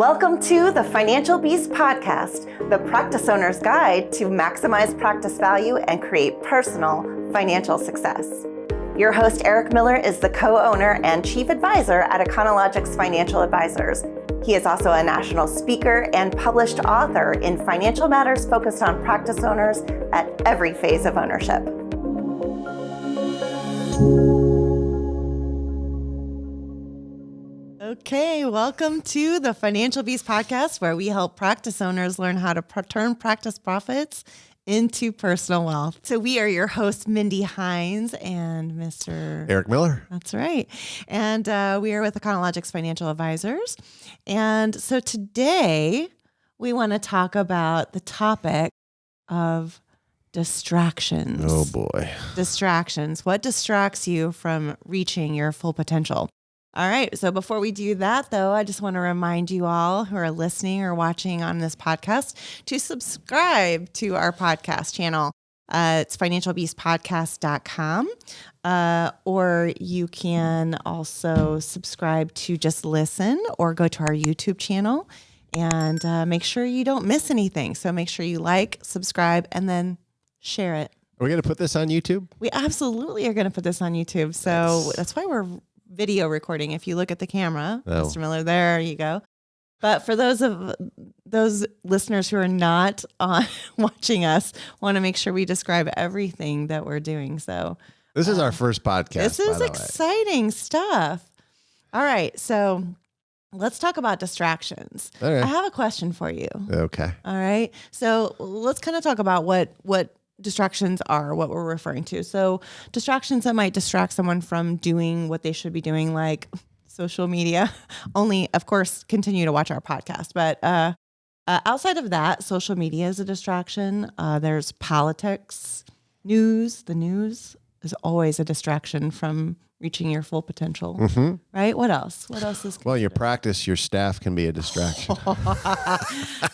Welcome to the Financial Beast Podcast, the practice owner's guide to maximize practice value and create personal financial success. Your host, Eric Miller, is the co-owner and chief advisor at Econologics Financial Advisors. He is also a national speaker and published author in financial matters focused on practice owners at every phase of ownership. Okay, welcome to the Financial Beast Podcast, where we help practice owners learn how to turn practice profits into personal wealth. So we are your hosts, Mindy, Heinz, and Mr. Eric Miller. That's right. And we are with Econologics Financial Advisors. And so today we want to talk about the topic of distractions. Oh boy. Distractions. What distracts you from reaching your full potential? All right. So before we do that, though, I just want to remind you all who are listening or watching on this podcast to subscribe to our podcast channel. It's financialbeastpodcast.com. Or you can also subscribe to just listen or go to our YouTube channel and make sure you don't miss anything. So make sure you like, subscribe, and then share it. Are we going to put this on YouTube? We absolutely are going to put this on YouTube. So that's why we're video recording. If you look at the camera, Mr. Miller, there you go. But for those listeners who are not watching us, want to make sure we describe everything that we're doing. So this is our first podcast. This is exciting stuff. All right. So let's talk about distractions. Okay. I have a question for you. Okay. All right. So let's kind of talk about what distractions are, what we're referring to. So distractions that might distract someone from doing what they should be doing, like social media. Only, of course, continue to watch our podcast. But outside of that, social media is a distraction. There's politics, news. The news is always a distraction from reaching your full potential, right? What else? What else is? Well, your practice, your staff can be a distraction.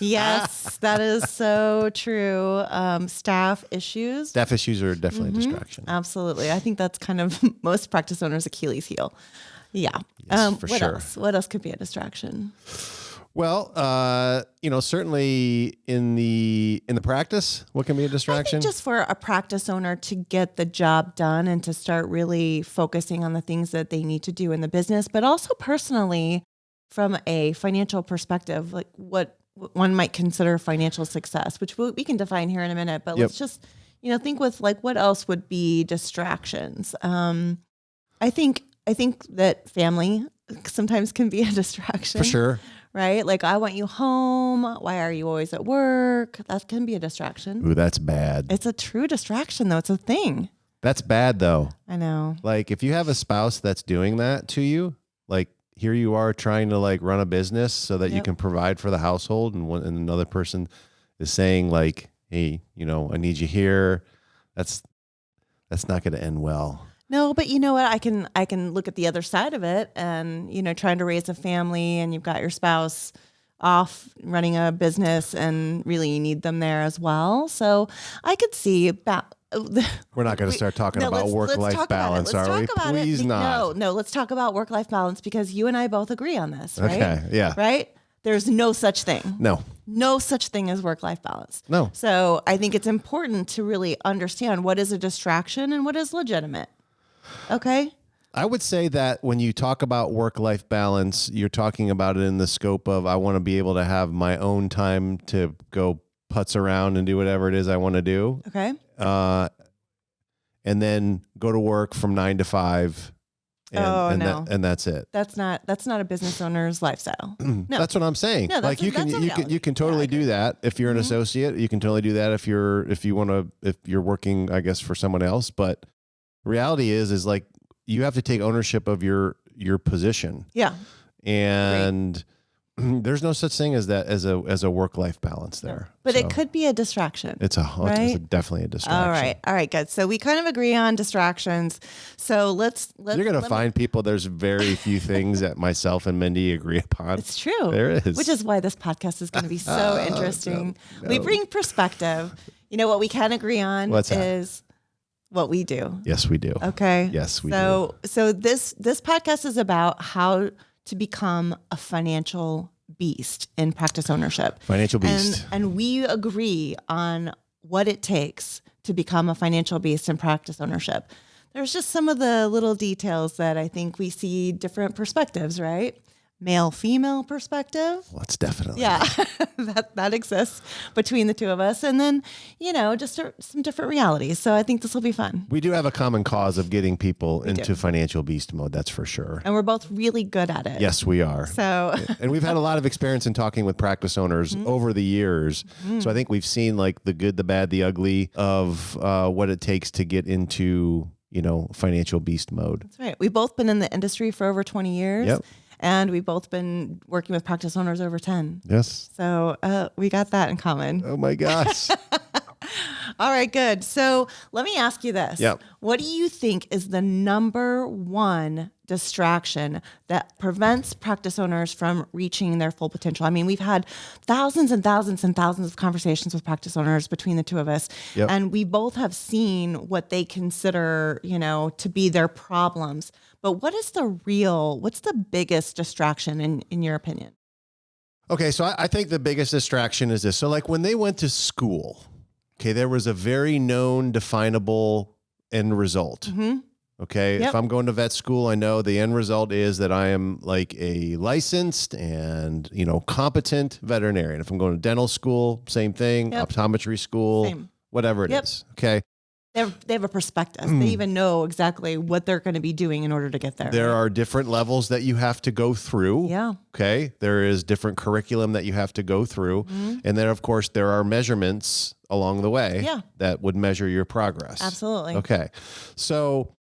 Yes, that is so true. Staff issues. Staff issues are definitely a distraction. Absolutely. I think that's kind of most practice owners' Achilles heel. Yeah. Yes, for what sure. else? What else could be a distraction? Well, certainly in the practice, what can be a distraction? I think just for a practice owner to get the job done and to start really focusing on the things that they need to do in the business, but also personally from a financial perspective, like what one might consider financial success, which we can define here in a minute, but let's just, think with like what else would be distractions. I think that family sometimes can be a distraction. For sure. Right? Like, I want you home. Why are you always at work? That can be a distraction. Ooh, that's bad. It's a true distraction, though. It's a thing. That's bad, though. I know. Like, if you have a spouse that's doing that to you, like, here you are trying to, like, run a business so that you can provide for the household, and another person is saying, like, hey, I need you here. That's not going to end well. No, but you know what? I can look at the other side of it and, trying to raise a family and you've got your spouse off running a business and really you need them there as well. So I could see about... We're not going to start talking about work-life balance, are we? Please not. No, let's talk about work-life balance because you and I both agree on this, right? Okay, yeah. Right? There's no such thing. No such thing as work-life balance. No. So I think it's important to really understand what is a distraction and what is legitimate. Okay. I would say that when you talk about work-life balance, you're talking about it in the scope of I want to be able to have my own time to go putz around and do whatever it is I want to do. Okay. And then go to work from 9 to 5. And that's it. That's not a business owner's lifestyle. No. That's what I'm saying. No, like you can totally do that if you're an associate. You can totally do that if you're working, I guess, for someone else. But reality is like you have to take ownership of your position. Yeah. And there's no such thing as that as a work-life balance there. But it could be a distraction. It's definitely a distraction. All right, good. So we kind of agree on distractions. So let's You're going to find people, there's very few things that myself and Mindy agree upon. It's true. There is. Which is why this podcast is going to be so interesting. No. We bring perspective. What we can agree on is what we do. Yes, we do. Okay. Yes, we do. So this podcast is about how to become a financial beast in practice ownership. Financial beast. And we agree on what it takes to become a financial beast in practice ownership. There's just some of the little details that I think we see different perspectives, right? Male, female perspective. Well, it's definitely. Yeah, that exists between the two of us. And then, just some different realities. So I think this will be fun. We do have a common cause of getting people into financial beast mode. That's for sure. And we're both really good at it. Yes, we are. So, and we've had a lot of experience in talking with practice owners over the years. So I think we've seen like the good, the bad, the ugly of what it takes to get into, financial beast mode. That's right. We've both been in the industry for over 20 years. Yep. And we've both been working with practice owners over 10. Yes. So we got that in common. Oh my gosh. All right, good. So let me ask you this. Yep. What do you think is the number one distraction that prevents practice owners from reaching their full potential? I mean, we've had thousands and thousands and thousands of conversations with practice owners between the two of us. Yep. And we both have seen what they consider, to be their problems. But what's the biggest distraction in your opinion? Okay, so I think the biggest distraction is this. So like when they went to school, okay, there was a very known, definable end result. Mm-hmm. Okay, Yep. if I'm going to vet school, I know the end result is that I am like a licensed and, competent veterinarian. If I'm going to dental school, same thing, Yep. optometry school, Same. whatever it Yep. is. Okay. They have a perspective. They even know exactly what they're going to be doing in order to get there. There are different levels that you have to go through. Yeah. Okay. There is different curriculum that you have to go through. And then, of course, there are measurements along the way that would measure your progress. Absolutely. Okay. So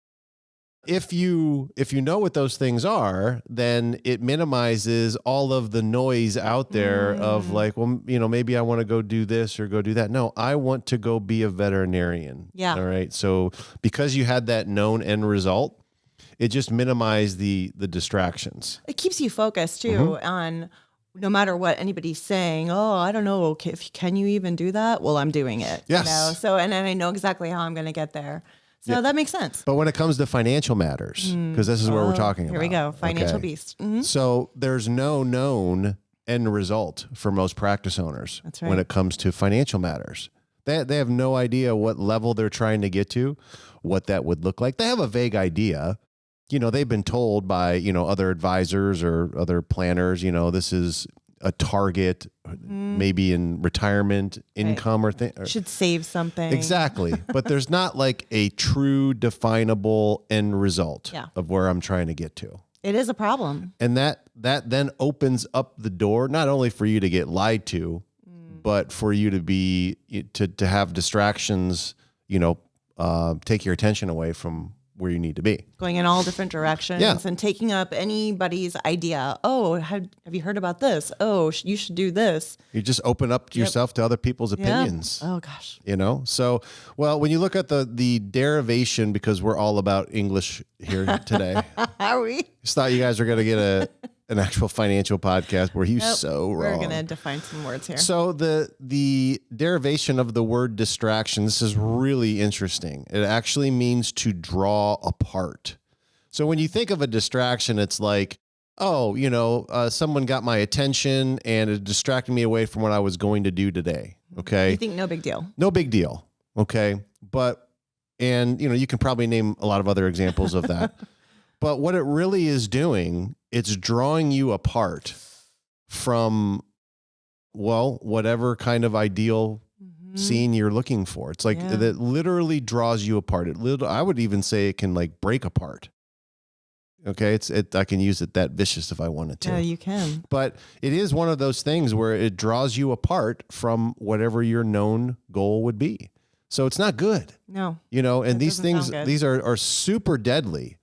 if you know what those things are, then it minimizes all of the noise out there of like, well, maybe I want to go do this or go do that. No, I want to go be a veterinarian. Yeah. All right. So because you had that known end result, it just minimized the distractions. It keeps you focused too on no matter what anybody's saying. Oh, I don't know. Okay, can you even do that? Well, I'm doing it. Yes. So, and I know exactly how I'm going to get there. So that makes sense. But when it comes to financial matters, because this is what we're talking about. Here we go. Financial beast. Mm-hmm. So there's no known end result for most practice owners. That's right. When it comes to financial matters. They have no idea what level they're trying to get to, what that would look like. They have a vague idea. They've been told by, other advisors or other planners, this is a target, maybe in retirement income or thing. Should save something. Exactly. But there's not like a true definable end result of where I'm trying to get to. It is a problem. And that then opens up the door, not only for you to get lied to, but for you to have distractions, take your attention away from where you need to be. Going in all different directions and taking up anybody's idea. Oh, have you heard about this? Oh, you should do this. You just open up yourself to other people's opinions. Oh, gosh. So, well, when you look at the derivation, because we're all about English here today. Are we? Just thought you guys were going to get an actual financial podcast where he's so wrong. We're going to define some words here. So the derivation of the word distraction, this is really interesting. It actually means to draw apart. So when you think of a distraction, it's like, someone got my attention and it distracted me away from what I was going to do today. Okay. You think no big deal. No big deal. Okay. And you can probably name a lot of other examples of that. But what it really is doing, it's drawing you apart from, whatever kind of ideal scene you're looking for. It's like that literally draws you apart. I would even say it can like break apart. Okay, I can use it that vicious if I wanted to. Yeah, you can. But it is one of those things where it draws you apart from whatever your known goal would be. So it's not good. No. And these things, these are super deadly.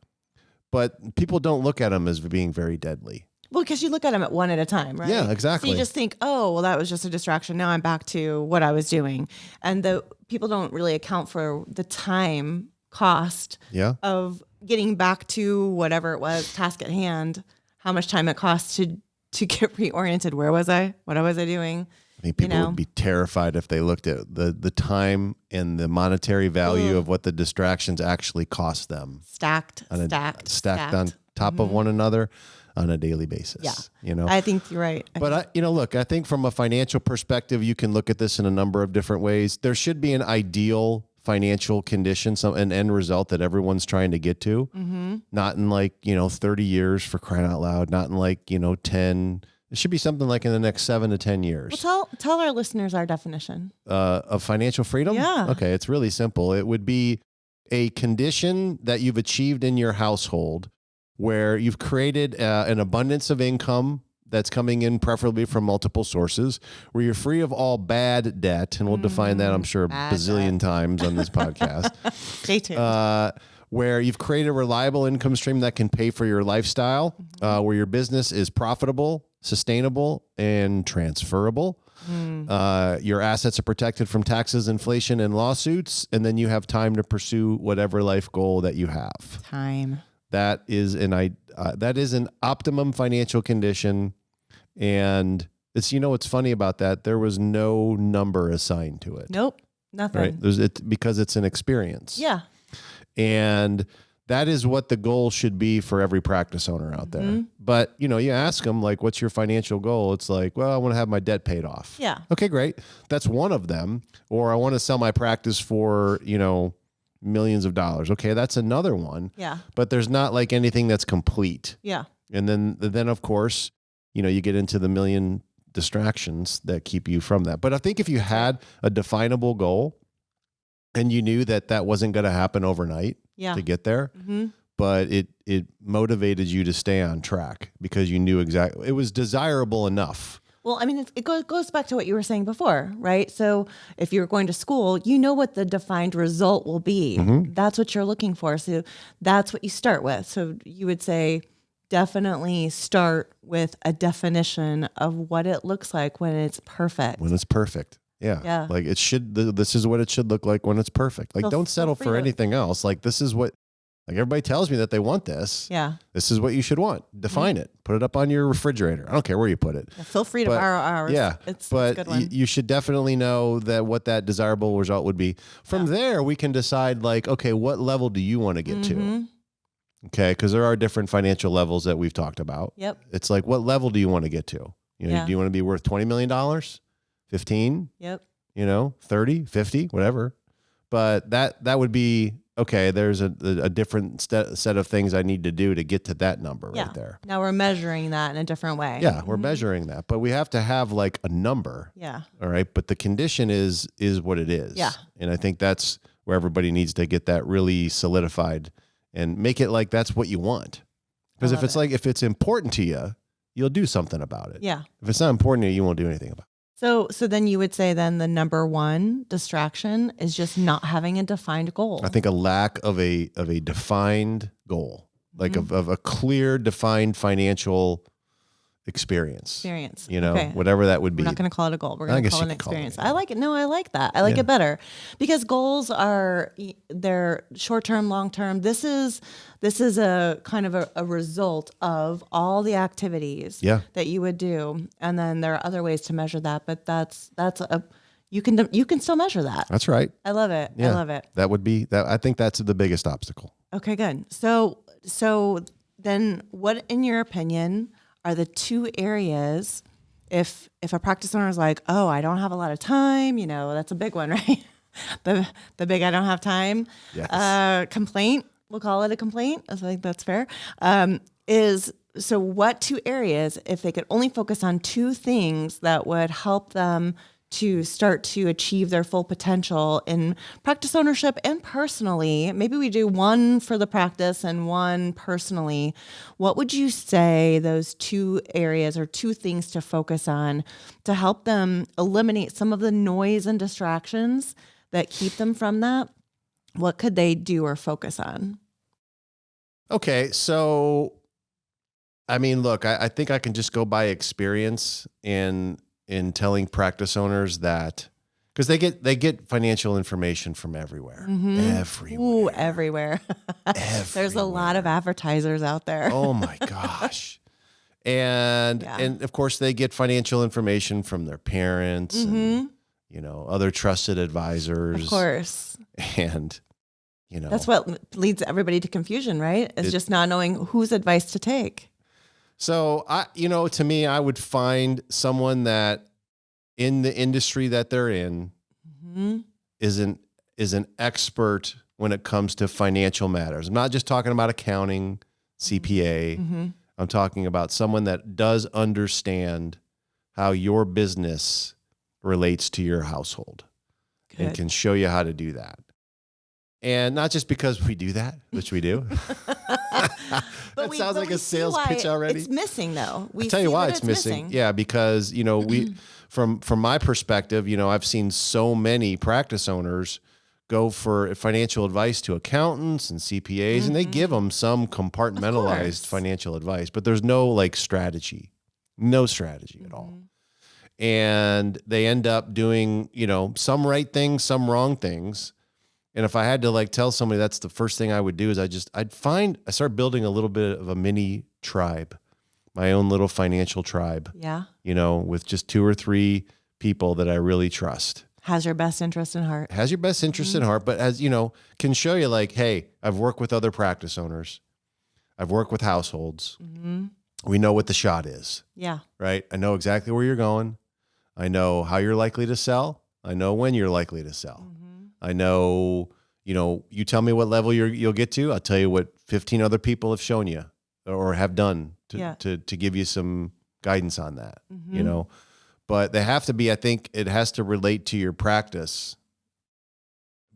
But people don't look at them as being very deadly. Well, because you look at them at one at a time, right? Yeah, exactly. So you just think, oh, well, that was just a distraction. Now I'm back to what I was doing. And the people don't really account for the time cost of getting back to whatever it was, task at hand, how much time it costs to get reoriented. Where was I? What was I doing? I mean, people would be terrified if they looked at the time and the monetary value of what the distractions actually cost them. Stacked on top of one another. on a daily basis. Yeah. You know, I think you're right. but look, I think from a financial perspective, you can look at this in a number of different ways. There should be an ideal financial condition, an end result that everyone's trying to get to, not in 30 years, for crying out loud, not in 10. It should be something like in the next 7 to 10 years. Well, tell our listeners our definition Of financial freedom. Yeah. Okay. It's really simple. It would be a condition that you've achieved in your household where you've created an abundance of income that's coming in preferably from multiple sources, where you're free of all bad debt. And we'll define that, I'm sure, a bazillion times on this podcast. Stay tuned. Where you've created a reliable income stream that can pay for your lifestyle, where your business is profitable, sustainable, and transferable. Your assets are protected from taxes, inflation, and lawsuits. And then you have time to pursue whatever life goal that you have. Time. That is an optimum financial condition. And it's, what's funny about that? There was no number assigned to it. Nope. Nothing. Right? Because it's an experience. Yeah. And that is what the goal should be for every practice owner out there. But, you ask them, what's your financial goal? It's like, well, I want to have my debt paid off. Yeah. Okay, great. That's one of them. Or I want to sell my practice for, millions of dollars. Okay, that's another one. Yeah. But there's not anything that's complete. Yeah. And then of course, you get into the million distractions that keep you from that. But I think if you had a definable goal and you knew that wasn't going to happen overnight to get there, but it motivated you to stay on track because you knew exactly, it was desirable enough. Well, I mean, it goes back to what you were saying before, right? So if you're going to school, you know what the defined result will be. That's what you're looking for. So that's what you start with. So you would say, definitely start with a definition of what it looks like when it's perfect. When it's perfect. Yeah. Yeah. This is what it should look like when it's perfect. Don't settle for anything else. This is what, everybody tells me that they want this. Yeah. This is what you should want. Define it. Put it up on your refrigerator. I don't care where you put it. Yeah, feel free to borrow ours. Yeah. It's but a good one. you should definitely know what that desirable result would be. From there, we can decide okay, what level do you want to get to? Okay. Because there are different financial levels that we've talked about. Yep. It's what level do you want to get to? Do you want to be worth $20 million? 15? Yep. 30, 50, whatever. But that would be, okay, there's a different set of things I need to do to get to that number right there. Now we're measuring that in a different way. Yeah, we're measuring that. But we have to have a number. Yeah. All right. But the condition is what it is. Yeah. And I think that's where everybody needs to get that really solidified and make it that's what you want. Because if it's important to you, you'll do something about it. Yeah. If it's not important to you, you won't do anything about it. So then you would say then the number one distraction is just not having a defined goal. I think a lack of a defined goal, of a clear, defined financial experience. Okay. Whatever that would be. We're not going to call it a goal. We're going to call it an experience. I like it. No, I like that. I like it better because goals they're short-term, long-term. This is a kind of a result of all the activities that you would do. And then there are other ways to measure that, but you can still measure that. That's right. I love it. Yeah. I love it. That would be that. I think that's the biggest obstacle. Okay, good. So then what, in your opinion, are the two areas if a practice owner is like, oh, I don't have a lot of time, that's a big one, right? the big I don't have time complaint, we'll call it a complaint. I think that's fair. So what two areas, if they could only focus on two things that would help them to start to achieve their full potential in practice ownership and personally, maybe we do one for the practice and one personally, what would you say those two areas or two things to focus on to help them eliminate some of the noise and distractions that keep them from that? What could they do or focus on? Okay, so, I mean, look, I think I can just go by experience in telling practice owners that, because they get financial information from everywhere. Everywhere. Ooh, everywhere. There's a lot of advertisers out there. Oh my gosh. And of course they get financial information from their parents and other trusted advisors. Of course. And that's what leads everybody to confusion, right? It's just not knowing whose advice to take. So to me, I would find someone that in the industry that they're in is an expert when it comes to financial matters. I'm not just talking about accounting, CPA. I'm talking about someone that does understand how your business relates to your household and can show you how to do that. And not just because we do that, which we do. That sounds like a sales pitch already. It's missing though. I'll tell you why it's missing. Yeah, because, we from my perspective, I've seen so many practice owners go for financial advice to accountants and CPAs, and they give them some compartmentalized financial advice, but there's no strategy, at all. And they end up doing, some right things, some wrong things. And if I had to tell somebody that's the first thing I would do is I start building a little bit of a mini tribe, my own little financial tribe. Yeah. With just 2 or 3 people that I really trust. Has your best interest in heart. Has your best interest in heart, but can show you hey, I've worked with other practice owners. I've worked with households. We know what the shot is. Yeah. Right? I know exactly where you're going. I know how you're likely to sell. I know when you're likely to sell. I know, you tell me what level you'll get to. I'll tell you what 15 other people have shown you or have done to give you some guidance on that, but they have to be, I think it has to relate to your practice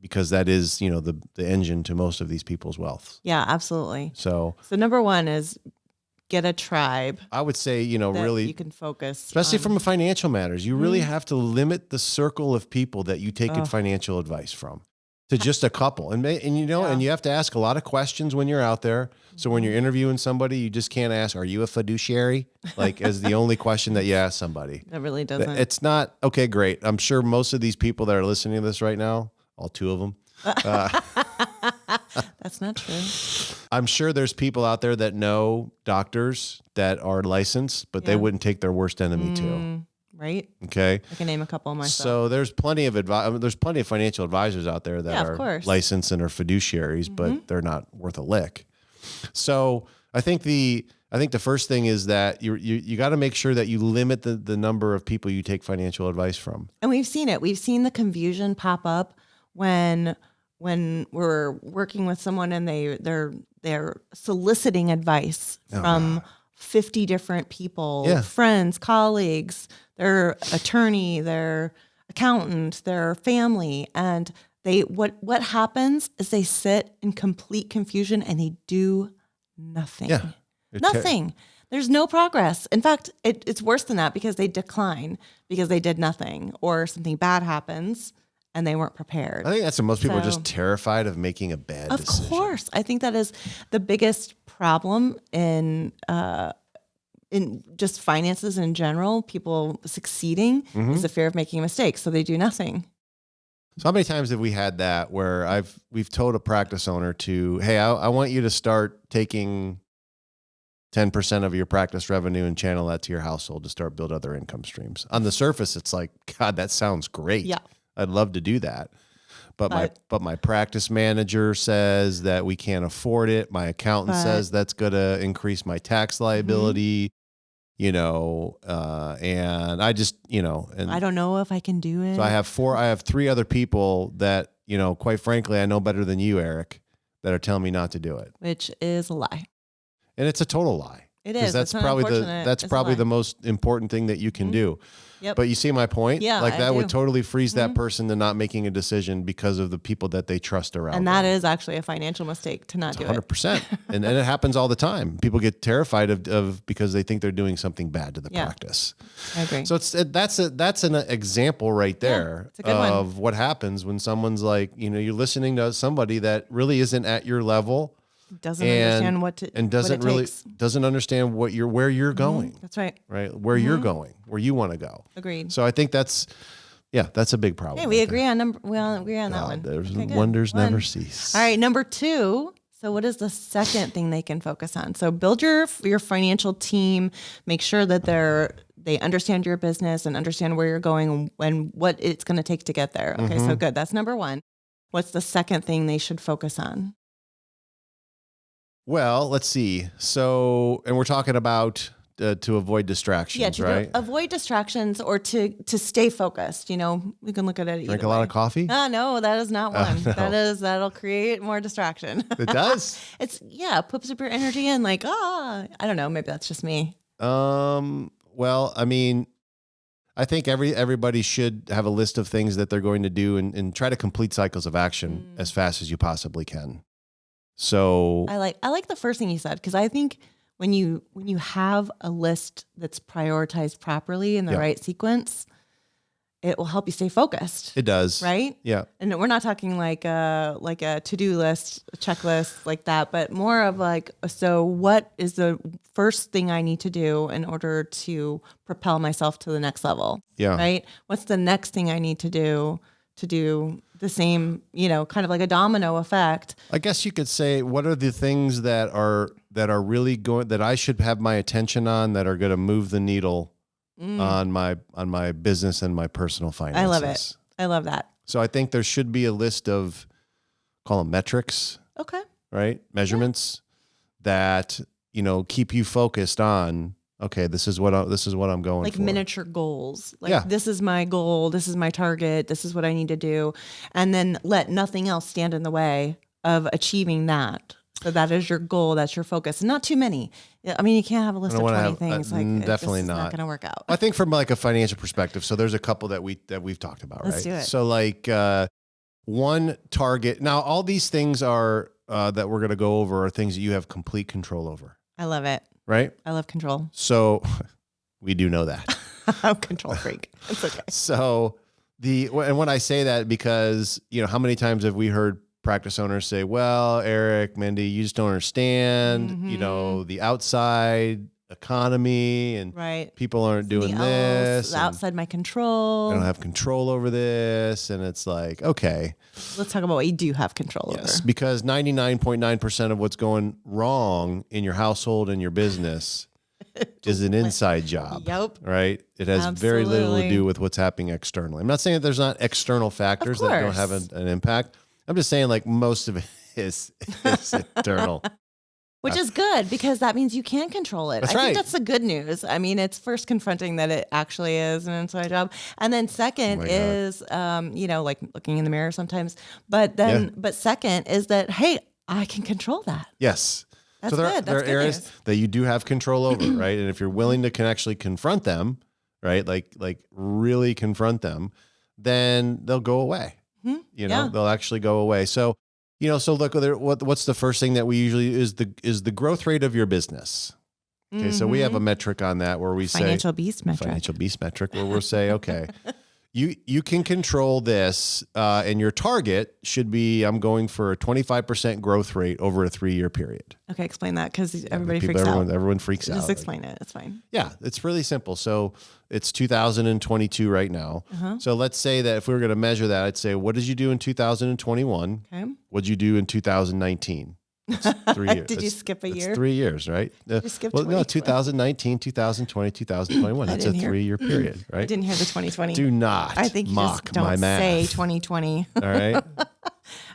because that is, the engine to most of these people's wealth. Yeah, absolutely. So number 1 is get a tribe. I would say, really you can focus, especially from a financial matters. You really have to limit the circle of people that you take financial advice from to just a couple. And you have to ask a lot of questions when you're out there. So when you're interviewing somebody, you just can't ask, are you a fiduciary? As the only question that you ask somebody. That really doesn't. It's not, okay, great. I'm sure most of these people that are listening to this right now, all 2 of them. That's not true. I'm sure there's people out there that know doctors that are licensed, but they wouldn't take their worst enemy too. Right. Okay. I can name a couple of myself. So there's plenty of there's plenty of financial advisors out there that are licensed and are fiduciaries, but they're not worth a lick. So I think the first thing is that you got to make sure that you limit the number of people you take financial advice from. And we've seen it. We've seen the confusion pop up when we're working with someone and they're soliciting advice from 50 different people, friends, colleagues, their attorney, their accountant, their family, and what happens is they sit in complete confusion and they do nothing. Yeah. Nothing. There's no progress. In fact, it's worse than that because they decline because they did nothing or something bad happens and they weren't prepared. I think that's what most people are just terrified of making a bad decision. Of course. I think that is the biggest problem in just finances in general. People succeeding is the fear of making a mistake. So they do nothing. So how many times have we had that where we've told a practice owner hey, I want you to start taking 10% of your practice revenue and channel that to your household to start build other income streams. On the surface, it's like, God, that sounds great. Yeah. I'd love to do that. But my practice manager says that we can't afford it. My accountant says that's going to increase my tax liability, and I just, and I don't know if I can do it. So I have 3 other people that, quite frankly, I know better than you, Eric, that are telling me not to do it. Which is a lie. And it's a total lie. It is. That's probably the most important thing that you can do. Yep. But you see my point? Yeah, that would totally freeze that person to not making a decision because of the people that they trust around. And that is actually a financial mistake to not do 100%. And it happens all the time. People get terrified of because they think they're doing something bad to the practice. I agree. So that's an example right there of what happens when someone's like, you're listening to somebody that really isn't at your level. Doesn't understand doesn't understand where you're going. That's right. Right. Where you're going, where you want to go. Agreed. So I think that's a big problem. Hey, we agree on that one. There's wonders never cease. All right. Number 2. So what is the second thing they can focus on? So build your financial team, make sure that they understand your business and understand where you're going and what it's going to take to get there. Okay. So good. That's number 1. What's the second thing they should focus on? Well, let's see. So, and we're talking about to avoid distractions, Yeah, to right? avoid distractions or to stay focused. You know, we can look at it. Drink a lot of coffee. No, that is not one. No. That'll create more distraction. It does. Puts up your energy and like, I don't know, maybe that's just me. Well, I mean, I think everybody should have a list of things that they're going to do and try to complete cycles of action as fast as you possibly can. So I like the first thing you said, because I think when you have a list that's prioritized properly in the right sequence, it will help you stay focused. It does. Right? Yeah. And we're not talking like a to-do list, a checklist like that, but more of like, so what is the first thing I need to do in order to propel myself to the next level? Yeah. Right? What's the next thing I need to do the same, kind of like a domino effect? I guess you could say, what are the things that are really going, that I should have my attention on, that are going to move the needle on my business and my personal finances. I love it. I love that. So I think there should be a list of, call them metrics. Okay. Right? Measurements that, keep you focused on, okay, this is what I'm going like for. Miniature goals. This is my goal. This is my target. This is what I need to do. And then let nothing else stand in the way of achieving that. So that is your goal. That's your focus. And not too many. I mean, you can't have a list of 20 things. Definitely this is not going to work out. I think from like a financial perspective. So there's a couple that we've talked about, Let's right? do it. So like one target. Now, all these things are that we're going to go over are things that you have complete control over. I love it. Right? I love control. So we do know that. I'm a control freak. It's okay. So and when I say that, because, how many times have we heard practice owners say, well, Eric, Mindy, you just don't understand, the outside economy and people aren't doing this. Outside my control. I don't have control over this. And it's like, okay. Let's talk about what you do have control over. Yes, because 99.9% of what's going wrong in your household and your business is an inside job. Yep. Right? It has very little to do with what's happening externally. I'm not saying that there's not external factors that don't have an impact. I'm just saying, like, most of it is internal. Which is good, because that means you can control it. That's I right. think that's the good news. I mean, it's first confronting that it actually is an inside job. And then second is, like looking in the mirror sometimes. But second is that, hey, I can control that. Yes. That's so there good. are areas news. that you do have control over, right? And if you're willing to actually confront them, right? Like really confront them, then they'll go away. They'll actually go away. So, so look, what's the first thing that we usually is the growth rate of your business. Okay. So we have a metric on that where we say financial beast metric where we'll say, okay, you can control this, and your target should be, I'm going for a 25% growth rate over a 3-year period. Okay. Explain that, because everybody freaks out. Everyone freaks out. Just explain it. It's fine. Yeah. It's really simple. So it's 2022 right now. So let's say that if we were going to measure that, I'd say, what did you do in 2021? Okay. What did you do in 2019? It's 3 years. Did you skip a year? 3 years, right? Did you skip 2019, 2020, 2021. That's a 3-year period, right? I didn't hear the 2020. Do not I think you mock just don't my math. say 2020. All right.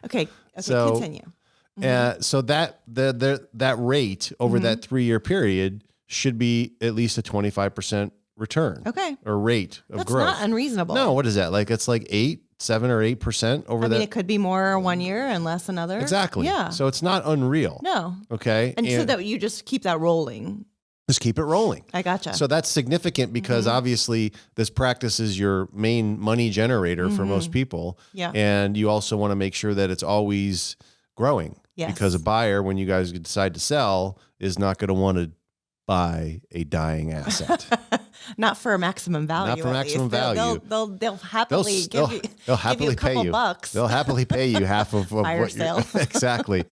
Okay. So, continue. So that rate over that 3-year period should be at least a 25% return. Okay. Or rate of That's growth. not unreasonable. No, what is that? Like, it's like 7 or 8% over that. I mean, it could be more 1 year and less another. Exactly. Yeah. So it's not unreal. No. Okay. And so that you just keep that rolling. Just keep it rolling. I gotcha. So that's significant, because obviously this practice is your main money generator for most people. Yeah. And you also want to make sure that it's always growing. Yes. Because a buyer, when you guys decide to sell, is not going to want to buy a dying asset. Not for a maximum value. Not for maximum value. They'll happily give you a couple bucks. They'll happily pay you half of Fire what sale. Exactly.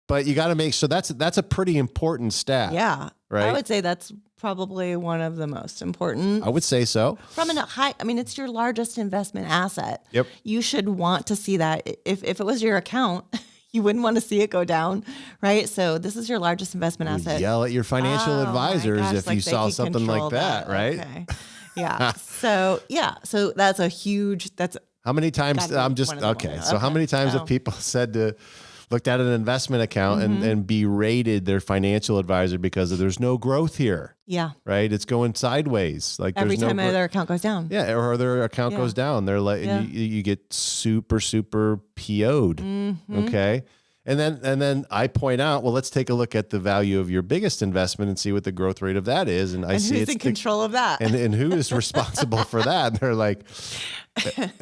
But you got to make, so that's a pretty important stat. Yeah. Right. I would say that's probably one of the most important. I would say so. It's your largest investment asset. Yep. You should want to see that. If it was your account, you wouldn't want to see it go down, right? So this is your largest investment asset. Yell at your financial advisors if you saw something like that, right? Okay. Yeah. So that's a huge, how many times how many times have people said to looked at an investment account and berated their financial advisor because there's no growth here. Yeah. Right. It's going sideways. Like every there's time no their account goes down. Yeah. Or their account goes down. They're like, and you get super PO'd. Okay. And then I point out, well, let's take a look at the value of your biggest investment and see what the growth rate of that is. And I see who's in control of that. And who is responsible for that? And they're like,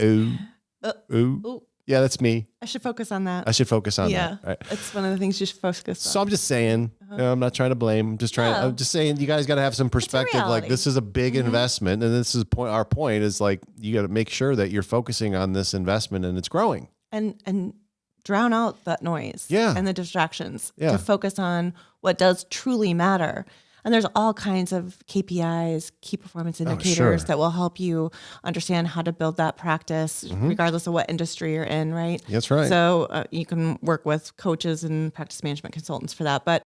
ooh. Yeah, that's me. I should focus on that. I should focus on that. Right. It's one of the things you should focus on. So I'm just saying, I'm not trying to blame. I'm just saying you guys got to have some perspective. Like this is a big investment. And this is our point is like, you got to make sure that you're focusing on this investment and it's growing. And drown out that noise and the distractions to focus on what does truly matter. And there's all kinds of KPIs, key performance indicators that will help you understand how to build that practice regardless of what industry you're in, right? That's right. So you can work with coaches and practice management consultants for that. But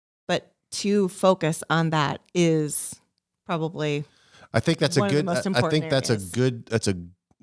to focus on that is probably I think that's one of the most important areas.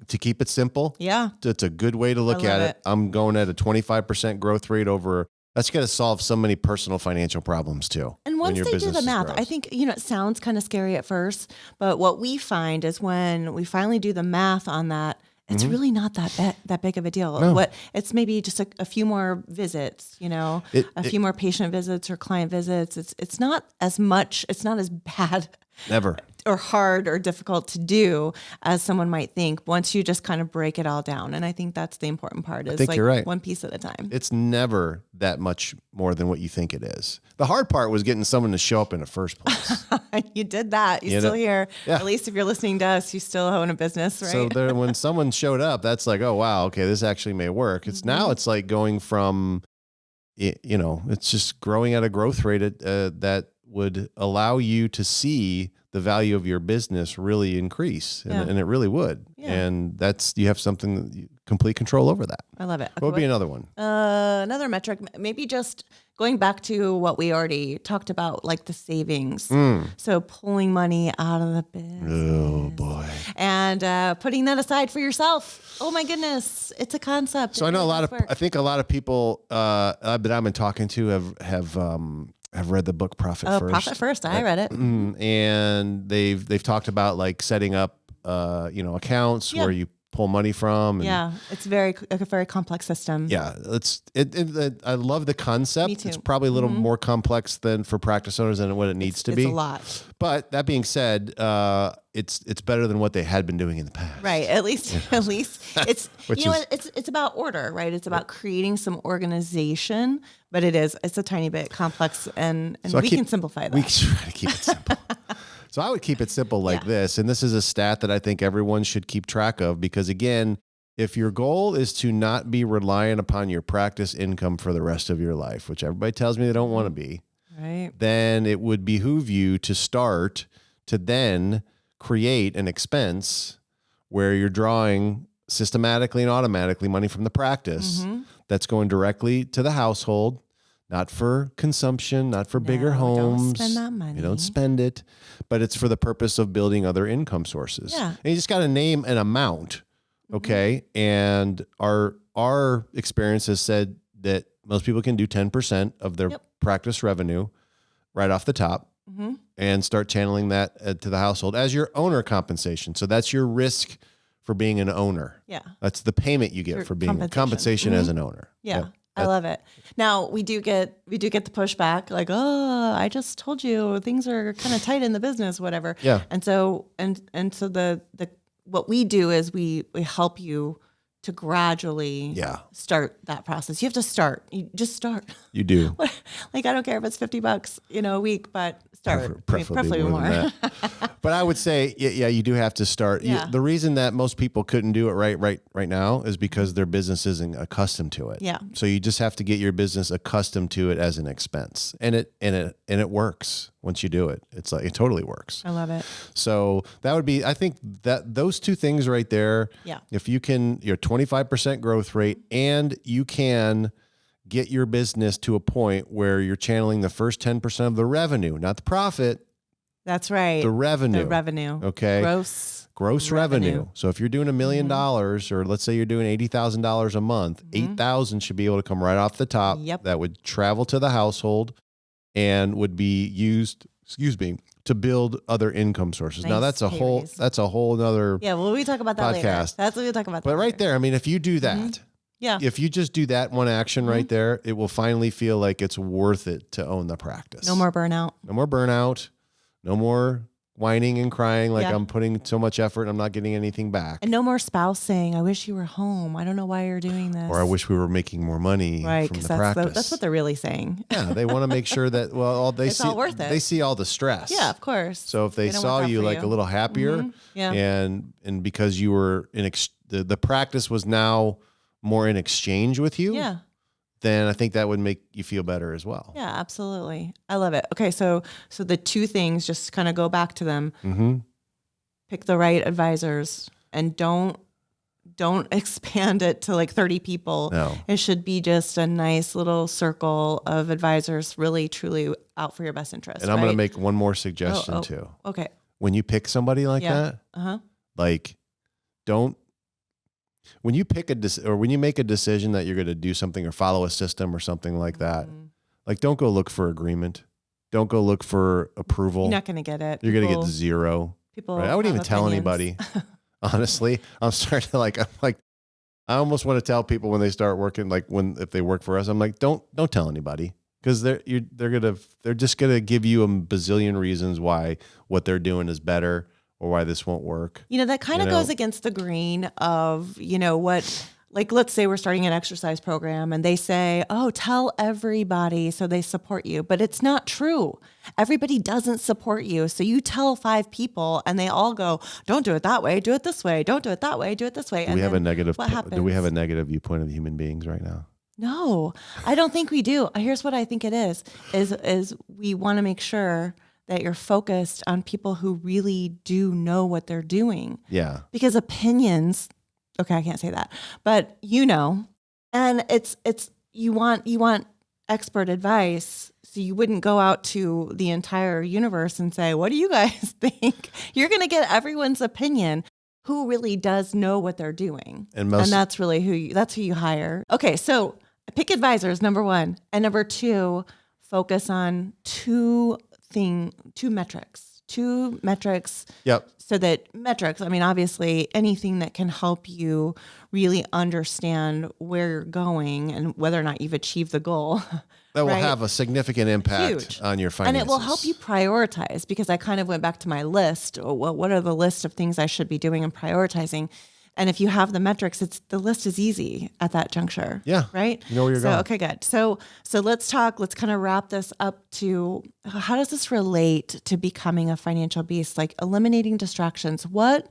To keep it simple. Yeah. It's a good way to look at it. I'm going at a 25% growth rate over. That's going to solve so many personal financial problems too. And once they do the math, I think, it sounds kind of scary at first, but what we find is when we finally do the math on that, it's really not that big of a deal. No. It's maybe just a few more visits, a few more patient visits or client visits. It's not as much, it's not as bad. Never. Or hard or difficult to do as someone might think once you just kind of break it all down. And I think that's the important part is like you're right. one piece at a time. It's never that much more than what you think it is. The hard part was getting someone to show up in the first place. You did that. You're still here. Yeah. At least if you're listening to us, you still own a business, right? So when someone showed up, that's like, oh, wow, okay, this actually may work. It's now it's like going from, it's just growing at a growth rate that would allow you to see the value of your business really increase. And it really would. Yeah. And you have complete control over that. I love it. Okay, what would be another one? Another metric, maybe just going back to what we already talked about, like the savings. So pulling money out of the business. Oh boy. And putting that aside for yourself. Oh my goodness. It's a concept. So I know I think a lot of people that I've been talking to have read the book Profit First. Profit First. I read it. And they've talked about like setting up, accounts where you pull money from. And it's a very complex system. Yeah. I love the concept. Me too. It's probably a little more complex than for practice owners than what it needs to be. It's a lot. But that being said, it's better than what they had been doing in the past. Right. At least it's it's about order, right? It's about creating some organization, but it's a tiny bit complex and so we can simplify that. We try to keep it simple. So I would keep it simple like this. And this is a stat that I think everyone should keep track of because again, if your goal is to not be reliant upon your practice income for the rest of your life, which everybody tells me they don't want to be, right, then it would behoove you to then create an expense where you're drawing systematically and automatically money from the practice that's going directly to the household, not for consumption, not for bigger homes. Don't spend that money. You don't spend it, but it's for the purpose of building other income sources. Yeah. And you just got to name an amount, okay? And our experience has said that most people can do 10% of their practice revenue right off the top and start channeling that to the household as your owner compensation. So that's your risk for being an owner. Yeah. That's the payment you get for being compensation as an owner. Yeah. I love it. Now we do get the pushback like, oh, I just told you things are kind of tight in the business, whatever. Yeah. And so the what we do is we help you to gradually start that process. You have to start. You just start. You do. Like, I don't care if it's $50, a week, but start. Preferably more. Than that. But I would say, you do have to start. Yeah. The reason that most people couldn't do it right now is because their business isn't accustomed to it. Yeah. So you just have to get your business accustomed to it as an expense, and it works once you do it. It's like it totally works. I love it. So that would be, I think that those two things right there. Yeah. If you can, your 25% growth rate, and you can get your business to a point where you're channeling the first 10% of the revenue, not the profit. That's right. The revenue. The revenue. Okay. Gross. gross revenue. So if you're doing $1 million, or let's say you're doing $80,000 a month, 8,000 should be able to come right off the top. Yep. That would travel to the household and would be used, to build other income sources. Now that's a whole nother Yeah, well, we talk about that later. podcast. That's what we talk about. But right there, I mean, if you do that, yeah, if you just do that one action right there, it will finally feel like it's worth it to own the practice. No more burnout. No more burnout. No more whining and crying like I'm putting so much effort and I'm not getting anything back. And no more spouse saying, I wish you were home. I don't know why you're doing this. Or I wish we were making more money from the practice. That's what they're really saying. Yeah, they want to make sure that, it's all worth it. They see all the stress. Yeah, of course. So if they saw you like a little happier and because you were the practice was now more in exchange with you. Yeah. Then I think that would make you feel better as well. Yeah, absolutely. I love it. Okay, so the two things, just kind of go back to them. Mm-hmm. Pick the right advisors and don't expand it to like 30 people. No. It should be just a nice little circle of advisors really, truly out for your best interest. And I'm going to make one more suggestion too. Okay. When you pick somebody like that, like when you pick when you make a decision that you're going to do something or follow a system or something like that, like don't go look for agreement. Don't go look for approval. You're not going to get it. You're going to get zero. People, right? I wouldn't even tell anybody. Honestly, I'm starting to I almost want to tell people when they start working, if they work for us, I'm like, don't tell anybody, because they're just gonna give you a bazillion reasons why what they're doing is better or why this won't work. That kind of goes against the grain of, what, like, let's say we're starting an exercise program and they say, oh, tell everybody so they support you. But it's not true. Everybody doesn't support you. So you tell 5 people and they all go, don't do it that way. Do it this way. Don't do it that way. Do it this way. Do we have a negative viewpoint of human beings right now? No, I don't think we do. Here's what I think it is we want to make sure that you're focused on people who really do know what they're doing. Yeah. Because opinions, okay, I can't say that, but and it's you want expert advice, so you wouldn't go out to the entire universe and say, what do you guys think? You're going to get everyone's opinion who really does know what they're doing. And that's really who you hire. Okay, so pick advisors, number 1. And number 2, focus on two metrics. Yep. So that metrics, I mean, obviously anything that can help you really understand where you're going and whether or not you've achieved the goal. That will have a significant impact on your finances. And it will help you prioritize, because I kind of went back to my list. What are the list of things I should be doing and prioritizing? And if you have the metrics, the list is easy at that juncture. Yeah. Right? You know where you're going. Okay, good. So let's kind of wrap this up to, how does this relate to becoming a financial beast? Like eliminating distractions. What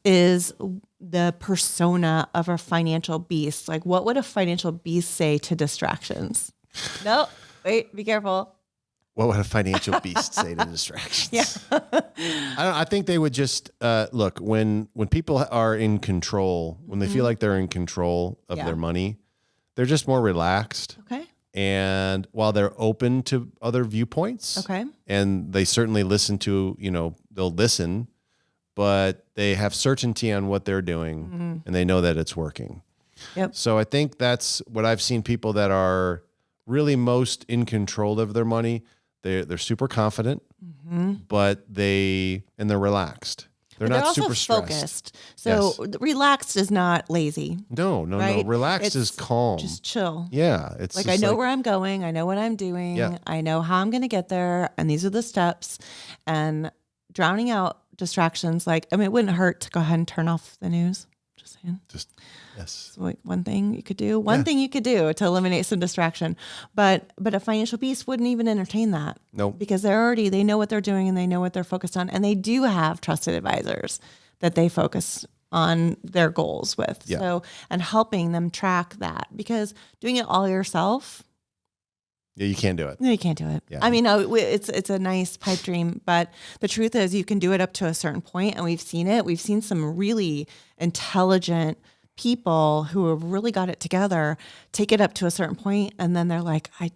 is the persona of a financial beast? Like, what would a financial beast say to distractions? No, wait, be careful. What would a financial beast say to distractions? Yeah. I think they would just look, when people are in control, when they feel like they're in control of their money, they're just more relaxed. Okay. And while they're open to other viewpoints, and they certainly listen to, they'll listen, but they have certainty on what they're doing and they know that it's working. Yep. So I think that's what I've seen. People that are really most in control of their money, they're super confident, but they're relaxed. They're not also super stressed. Focused. So relaxed is not lazy. No. Relaxed is calm. Just chill. Yeah. It's like, I know where I'm going. I know what I'm doing. Yeah. I know how I'm going to get there. And these are the steps. And drowning out distractions. It wouldn't hurt to go ahead and turn off the news. Just saying. Yes. So one thing you could do. One thing you could do to eliminate some distraction. But a financial beast wouldn't even entertain that. Nope. Because they know what they're doing and they know what they're focused on. And they do have trusted advisors that they focus on their goals with. Yeah. So, and helping them track that. Because doing it all yourself, yeah, you can't do it. no, you can't do it. Yeah. I mean, no, it's a nice pipe dream, but the truth is you can do it up to a certain point, and we've seen it. We've seen some really intelligent people who have really got it together take it up to a certain point, and then they're like, I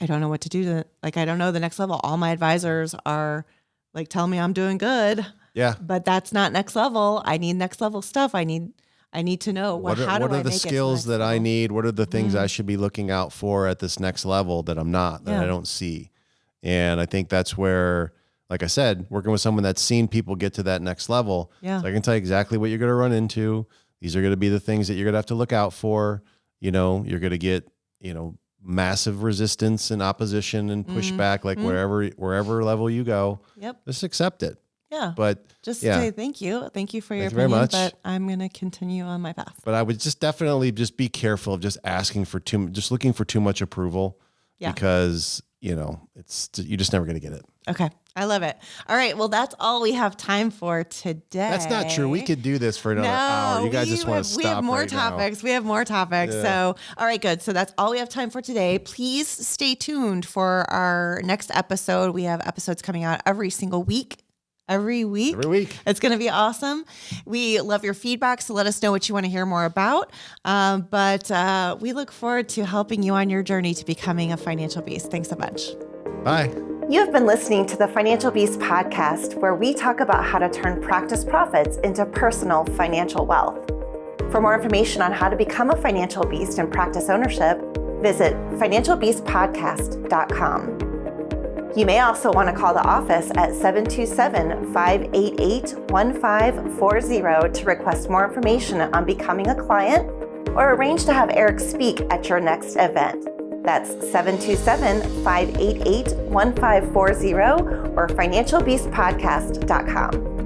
don't know what to do. I don't know the next level. All my advisors are like telling me I'm doing good. Yeah. But that's not next level. I need next level stuff. I need to know what how are do I the make skills that I need? What are the things Mm-hmm. I should be looking out for at this next level that I'm not, that I don't see? And I think that's where, like I said, working with someone that's seen people get to that next level. Yeah. So I can tell you exactly what you're going to run into. These are going to be the things that you're going to have to look out for. You're going to get, massive resistance and opposition and pushback, like wherever level you go. Yep. Just accept it. Yeah. But just say thank you. Thank you for your opinion, very much. but I'm going to continue on my path. But I would just definitely just be careful of just asking for just looking for too much approval, because, it's, you're just never going to get it. Okay. I love it. All right. Well, that's all we have time for today. That's not true. We could do this for another hour. You guys just want to stop. We have more topics. We have more topics. Yeah. So, all right, good. So that's all we have time for today. Please stay tuned for our next episode. We have episodes coming out every single week. Every week. It's going to be awesome. We love your feedback, so let us know what you want to hear more about. But we look forward to helping you on your journey to becoming a financial beast. Thanks so much. Bye. You have been listening to the Financial Beast podcast, where we talk about how to turn practice profits into personal financial wealth. For more information on how to become a financial beast and practice ownership, visit financialbeastpodcast.com. You may also want to call the office at 727-588-1540 to request more information on becoming a client or arrange to have Eric speak at your next event. That's 727-588-1540 or financialbeastpodcast.com.